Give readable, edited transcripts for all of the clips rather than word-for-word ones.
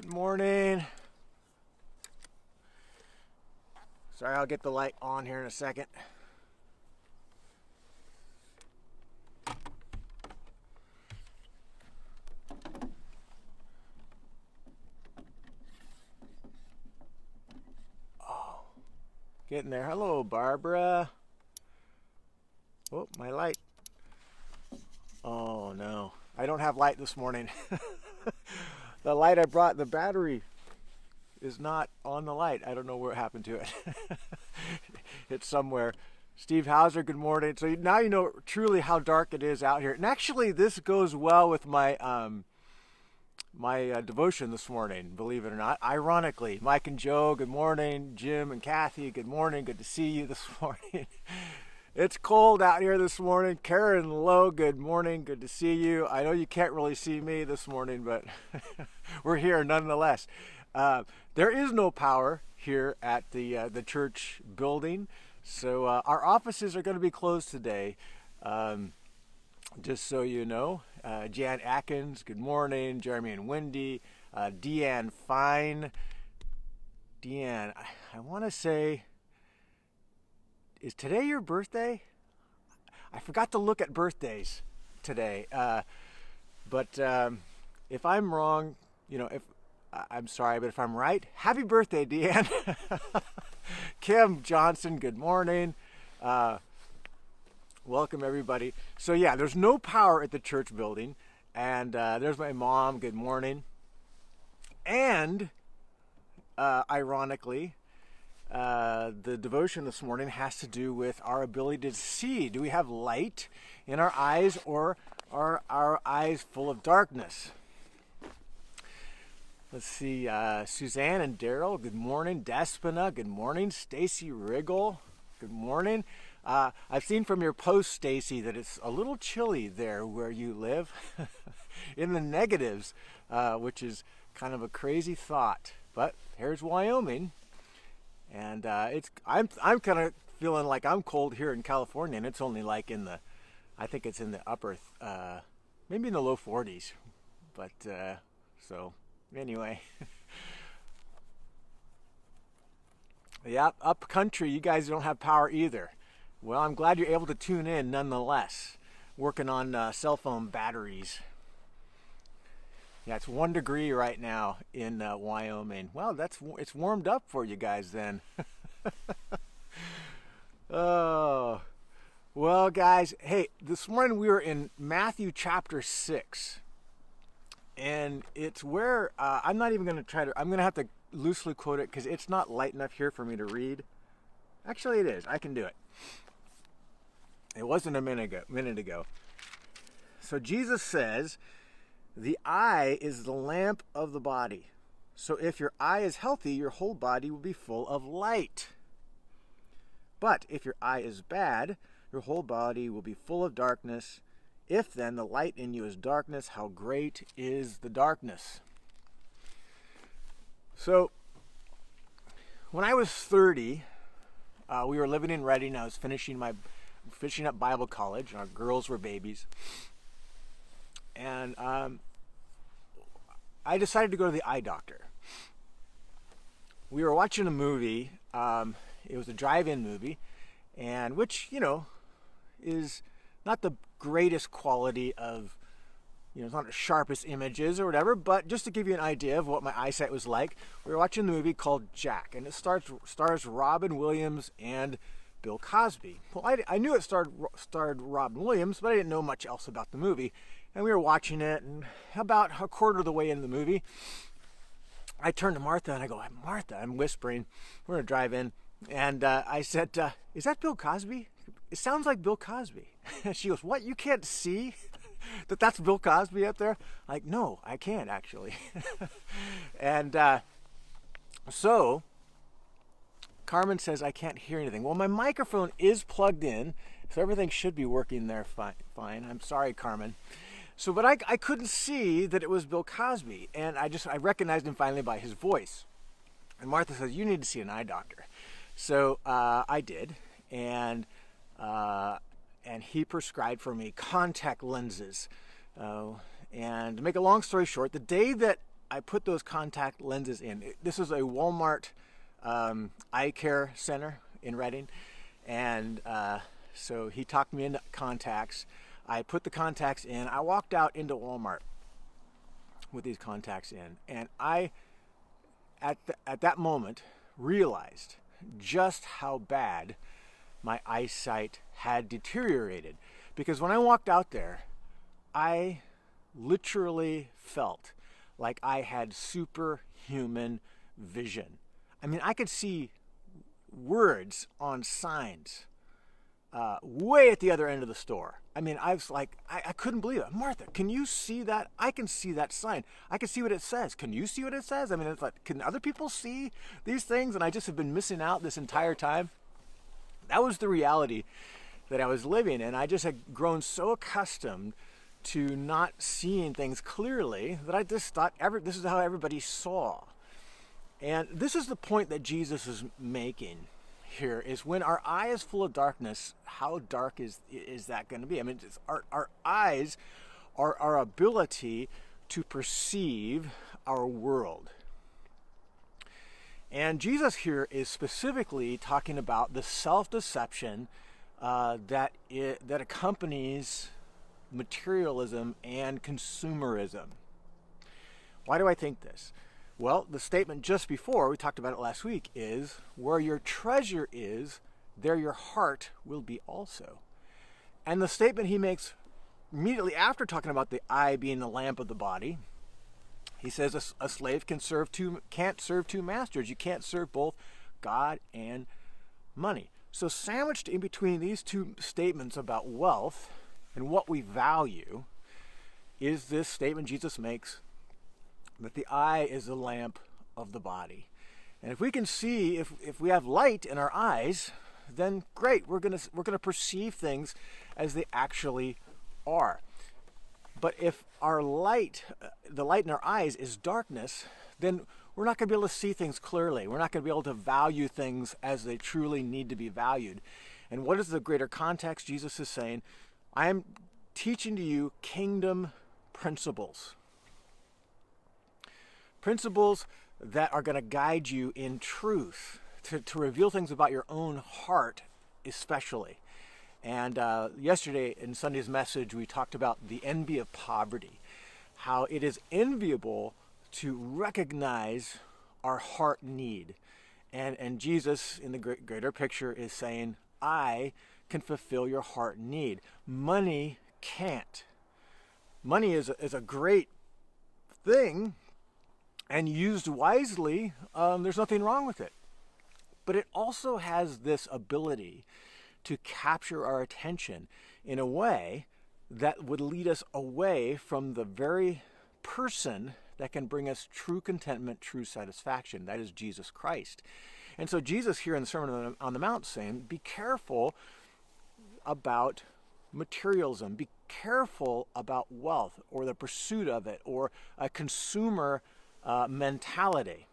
Good morning. Sorry, I'll get the light on here in a second. Oh, getting there. Hello, Barbara. Oh, my light. Oh, no. I don't have light this morning. The light I brought, the battery is not on the light. I don't know what happened to it. It's somewhere. Steve Hauser, good morning. So now you know truly how dark it is out here. And actually, this goes well with my devotion this morning, believe it or not. Ironically, Mike and Joe, good morning. Jim and Kathy, good morning. Good to see you this morning. It's cold out here this morning. Karen Lowe, good morning. Good to see you. I know you can't really see me this morning, but we're here nonetheless. There is no power here at the church building, so our offices are going to be closed today. Just so you know, Jan Atkins, good morning. Jeremy and Wendy, Deanne Fine. Deanne, I want to say, is today your birthday? I forgot to look at birthdays today, but if I'm wrong, if I'm sorry, but if I'm right, happy birthday, Deanne. Kim Johnson, good morning. Welcome, everybody. So, yeah, there's no power at the church building. And there's my mom, good morning. And, ironically, the devotion this morning has to do with our ability to see. Do we have light in our eyes, or are our eyes full of darkness? Let's see, Suzanne and Daryl, good morning. Despina, good morning. Stacy Riggle, good morning. I've seen from your post, Stacy, that it's a little chilly there where you live, in the negatives, which is kind of a crazy thought. But here's Wyoming, and I'm kind of feeling like I'm cold here in California, and it's only like I think it's in the upper, maybe in the low 40s, but so. Anyway, yeah, up country, you guys don't have power either. Well, I'm glad you're able to tune in nonetheless, working on cell phone batteries. Yeah, it's 1 degree right now in Wyoming. Well, it's warmed up for you guys then. Oh, well, guys, hey, this morning we were in Matthew chapter 6. And it's where I'm not even going to I'm going to have to loosely quote it because it's not light enough here for me to read. Actually, it is. I can do it. It wasn't a minute ago. So Jesus says, the eye is the lamp of the body. So if your eye is healthy, your whole body will be full of light. But if your eye is bad, your whole body will be full of darkness. If then the light in you is darkness, how great is the darkness? So, when I was 30, we were living in Redding. I was finishing up Bible college. Our girls were babies. And I decided to go to the eye doctor. We were watching a movie. It was a drive-in movie, and which, is not the greatest quality of, it's not the sharpest images or whatever, but just to give you an idea of what my eyesight was like, we were watching a movie called Jack, and it stars Robin Williams and Bill Cosby. Well, I knew it starred Robin Williams, but I didn't know much else about the movie, and we were watching it, and about a quarter of the way in the movie, I turned to Martha, and I go, Martha, I'm whispering, we're going to drive in, and I said, is that Bill Cosby? It sounds like Bill Cosby. She goes, what, you can't see that's Bill Cosby up there? Like, no, I can't actually. And so Carmen says I can't hear anything. Well, my microphone is plugged in, so everything should be working there fine. I'm sorry, Carmen. So, but I couldn't see that it was Bill Cosby, and I recognized him finally by his voice. And Martha says, you need to see an eye doctor. So I did, and he prescribed for me contact lenses. And to make a long story short, the day that I put those contact lenses in. This is a Walmart eye care center in Reading, and so he talked me into contacts. I put the contacts in. I walked out into Walmart with these contacts in, and I, at that moment, realized just how bad my eyesight had deteriorated. Because when I walked out there, I literally felt like I had superhuman vision. I mean, I could see words on signs way at the other end of the store. I mean, I was like, I couldn't believe it. Martha, can you see that? I can see that sign. I can see what it says. Can you see what it says? I mean, it's like, can other people see these things? And I just have been missing out this entire time. That was the reality that I was living in. I just had grown so accustomed to not seeing things clearly that I just thought this is how everybody saw. And this is the point that Jesus is making here, is when our eye is full of darkness, how dark is that going to be? I mean, it's our eyes are our ability to perceive our world. And Jesus here is specifically talking about the self-deception that accompanies materialism and consumerism. Why do I think this? Well, the statement just before, we talked about it last week, is where your treasure is, there your heart will be also. And the statement he makes immediately after talking about the eye being the lamp of the body, he says a slave can't serve two masters. You can't serve both God and money. So sandwiched in between these two statements about wealth and what we value is this statement Jesus makes that the eye is the lamp of the body. And if we can see, if we have light in our eyes, then great, we're gonna perceive things as they actually are. But if our light, the light in our eyes is darkness, then we're not going to be able to see things clearly. We're not going to be able to value things as they truly need to be valued. And what is the greater context? Jesus is saying, I am teaching to you kingdom principles. Principles that are going to guide you in truth, to reveal things about your own heart especially. And yesterday in Sunday's message, we talked about the envy of poverty, how it is enviable to recognize our heart need. And Jesus, in the greater picture, is saying, I can fulfill your heart need. Money can't. Money is a great thing, and used wisely, there's nothing wrong with it. But it also has this ability to capture our attention in a way that would lead us away from the very person that can bring us true contentment, true satisfaction. That is Jesus Christ. And so Jesus here in the Sermon on the Mount saying, be careful about materialism. Be careful about wealth or the pursuit of it or a consumer mentality.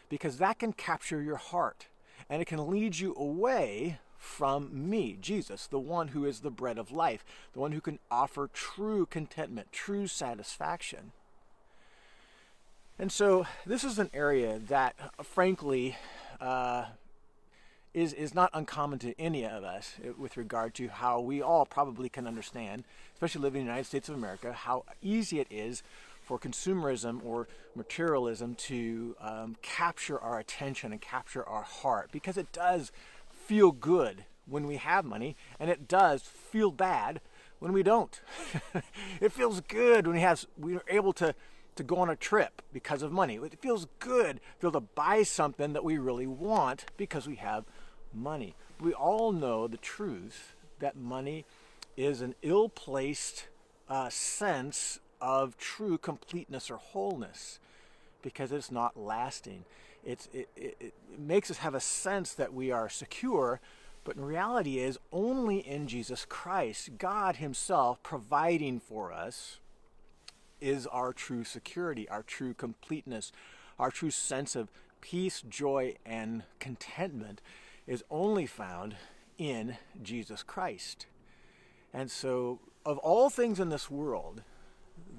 Because that can capture your heart. And it can lead you away from me, Jesus, the one who is the bread of life, the one who can offer true contentment, true satisfaction. And so this is an area that, frankly, is not uncommon to any of us with regard to how we all probably can understand, especially living in the United States of America, how easy it is for consumerism or materialism to capture our attention and capture our heart, because it does feel good when we have money, and it does feel bad when we don't. It feels good when we are able to go on a trip because of money. It feels good to be able to buy something that we really want because we have money. We all know the truth that money is an ill-placed sense of true completeness or wholeness, because it's not lasting. It makes us have a sense that we are secure, but in reality is only in Jesus Christ, God himself providing for us, is our true security, our true completeness, our true sense of peace, joy, and contentment is only found in Jesus Christ. And so, of all things in this world,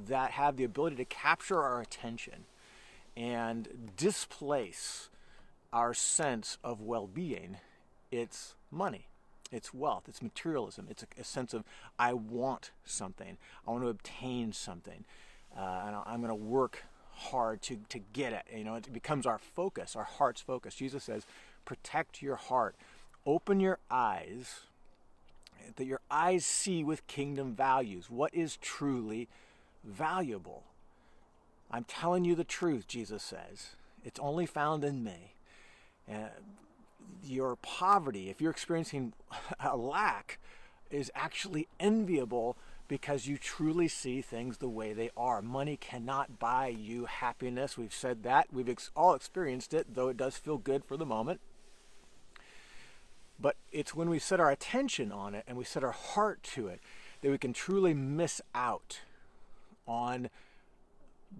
that have the ability to capture our attention and displace our sense of well-being, it's money, it's wealth, it's materialism, it's a sense of I want something, I want to obtain something, and I'm going to work hard to get it. It becomes our focus, our heart's focus. Jesus says, protect your heart, open your eyes, that your eyes see with kingdom values what is truly valuable. I'm telling you the truth, Jesus says. It's only found in me. Your poverty, if you're experiencing a lack, is actually enviable because you truly see things the way they are. Money cannot buy you happiness. We've said that. We've all experienced it, though it does feel good for the moment. But it's when we set our attention on it and we set our heart to it that we can truly miss out on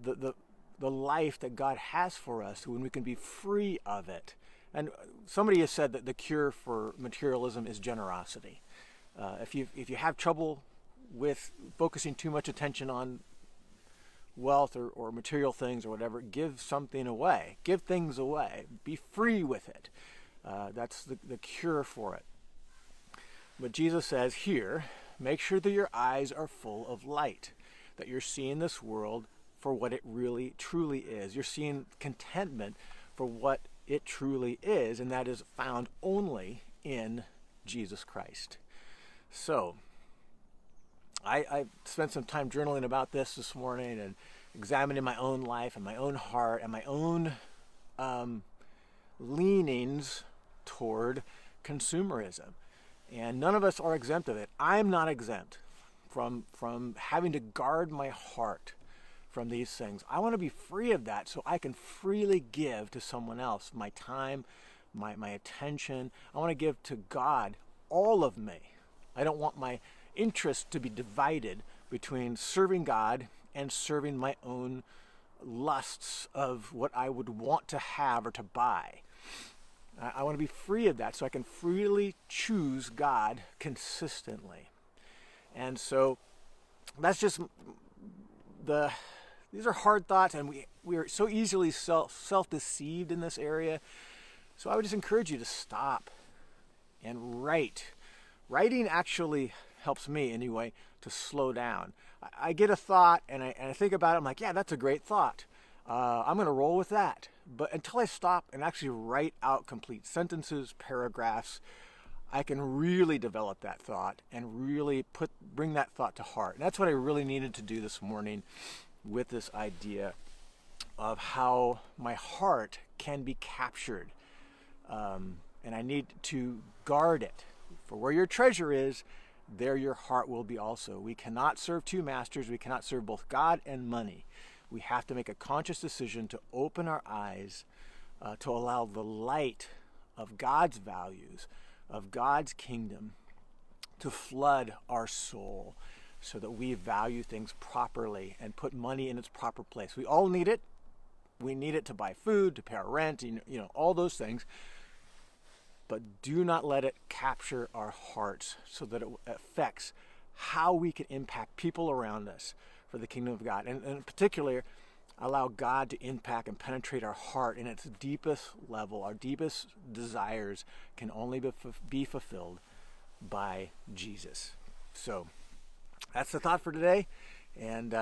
the life that God has for us, when we can be free of it. And somebody has said that the cure for materialism is generosity. If you have trouble with focusing too much attention on wealth or material things or whatever, give something away. Give things away. Be free with it. That's the cure for it. But Jesus says here, make sure that your eyes are full of light, that you're seeing this world for what it really truly is. You're seeing contentment for what it truly is, and that is found only in Jesus Christ. So, I spent some time journaling about this morning and examining my own life and my own heart and my own leanings toward consumerism. And none of us are exempt of it. I'm not exempt from having to guard my heart from these things. I want to be free of that so I can freely give to someone else my time, my attention. I want to give to God all of me. I don't want my interest to be divided between serving God and serving my own lusts of what I would want to have or to buy. I want to be free of that so I can freely choose God consistently. And so that's just these are hard thoughts, and we are so easily self-deceived in this area. So I would just encourage you to stop and write. Writing actually helps me anyway to slow down. I get a thought and I think about it. I'm like, yeah, that's a great thought. I'm going to roll with that. But until I stop and actually write out complete sentences, paragraphs, I can really develop that thought and really bring that thought to heart. And that's what I really needed to do this morning with this idea of how my heart can be captured. And I need to guard it. For where your treasure is, there your heart will be also. We cannot serve two masters. We cannot serve both God and money. We have to make a conscious decision to open our eyes, to allow the light of God's values, of God's kingdom, to flood our soul so that we value things properly and put money in its proper place. We all need it. We need it to buy food, to pay our rent, all those things. But do not let it capture our hearts so that it affects how we can impact people around us for the kingdom of God. And in particular, allow God to impact and penetrate our heart in its deepest level. Our deepest desires can only be fulfilled by Jesus. So that's the thought for today. And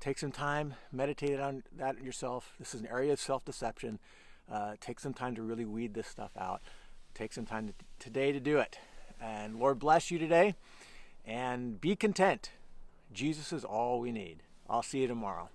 take some time, meditate on that yourself. This is an area of self-deception. Take some time to really weed this stuff out. Take some time today to do it. And Lord bless you today. And be content. Jesus is all we need. I'll see you tomorrow.